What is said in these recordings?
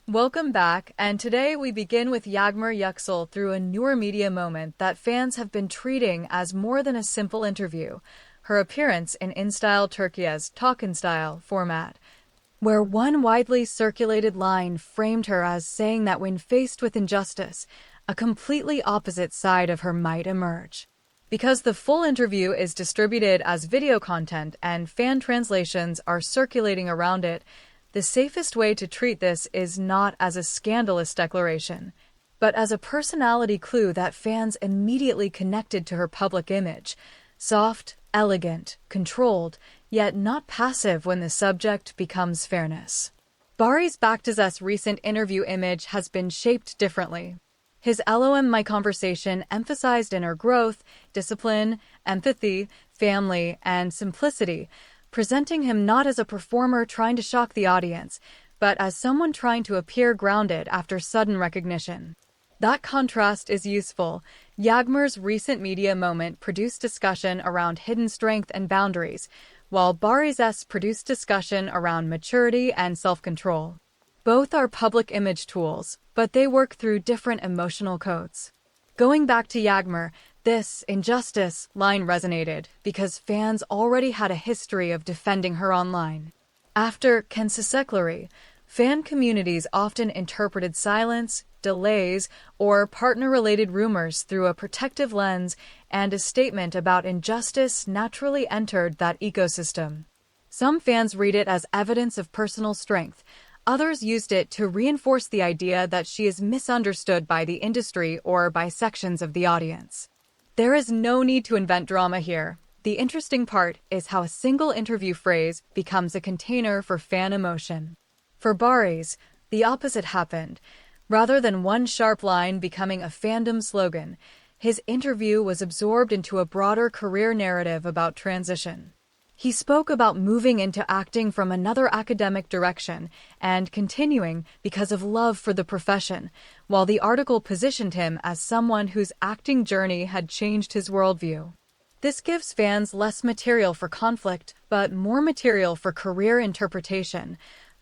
Welcome back, and today we begin with Yagmur Yuksel through a newer media moment that fans have been treating as more than a simple interview. Her appearance in InStyle Turkey's Talk in Style format, where one widely circulated line framed her as saying that when faced with injustice, a completely opposite side of her might emerge. Because the full interview is distributed as video content and fan translations are circulating around it, the safest way to treat this is not as a scandalous declaration, but as a personality clue that fans immediately connected to her public image: soft, elegant, controlled, yet not passive when the subject becomes fairness. Baris Baktas' recent interview image has been shaped differently. His LOM My Conversation emphasized inner growth, discipline, empathy, family, and simplicity, presenting him not as a performer trying to shock the audience, but as someone trying to appear grounded after sudden recognition. That contrast is useful. Yagmur's recent media moment produced discussion around hidden strength and boundaries, while Baris's produced discussion around maturity and self-control. Both are public image tools, but they work through different emotional codes. Going back to Yagmur, this injustice line resonated because fans already had a history of defending her online. After Kensisekleri, fan communities often interpreted silence, delays, or partner-related rumors through a protective lens, and a statement about injustice naturally entered that ecosystem. Some fans read it as evidence of personal strength. Others used it to reinforce the idea that she is misunderstood by the industry or by sections of the audience. There is no need to invent drama here. The interesting part is how a single interview phrase becomes a container for fan emotion. For Baris, the opposite happened. Rather than one sharp line becoming a fandom slogan, his interview was absorbed into a broader career narrative about transition. He spoke about moving into acting from another academic direction and continuing because of love for the profession, while the article positioned him as someone whose acting journey had changed his worldview. This gives fans less material for conflict, but more material for career interpretation.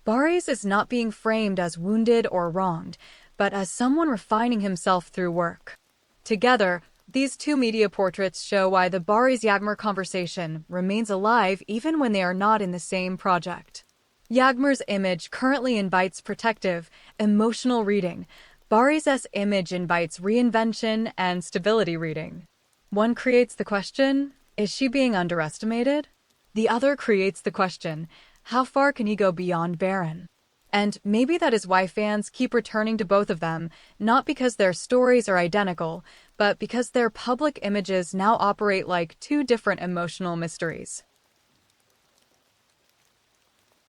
Baris is not being framed as wounded or wronged, but as someone refining himself through work. Together, these two media portraits show why the Baris-Yagmur conversation remains alive even when they are not in the same project. Yagmur's image currently invites protective, emotional reading. Baris's image invites reinvention and stability reading. One creates the question, is she being underestimated? The other creates the question, how far can he go beyond barren? And maybe that is why fans keep returning to both of them, not because their stories are identical, but because their public images now operate like two different emotional mysteries.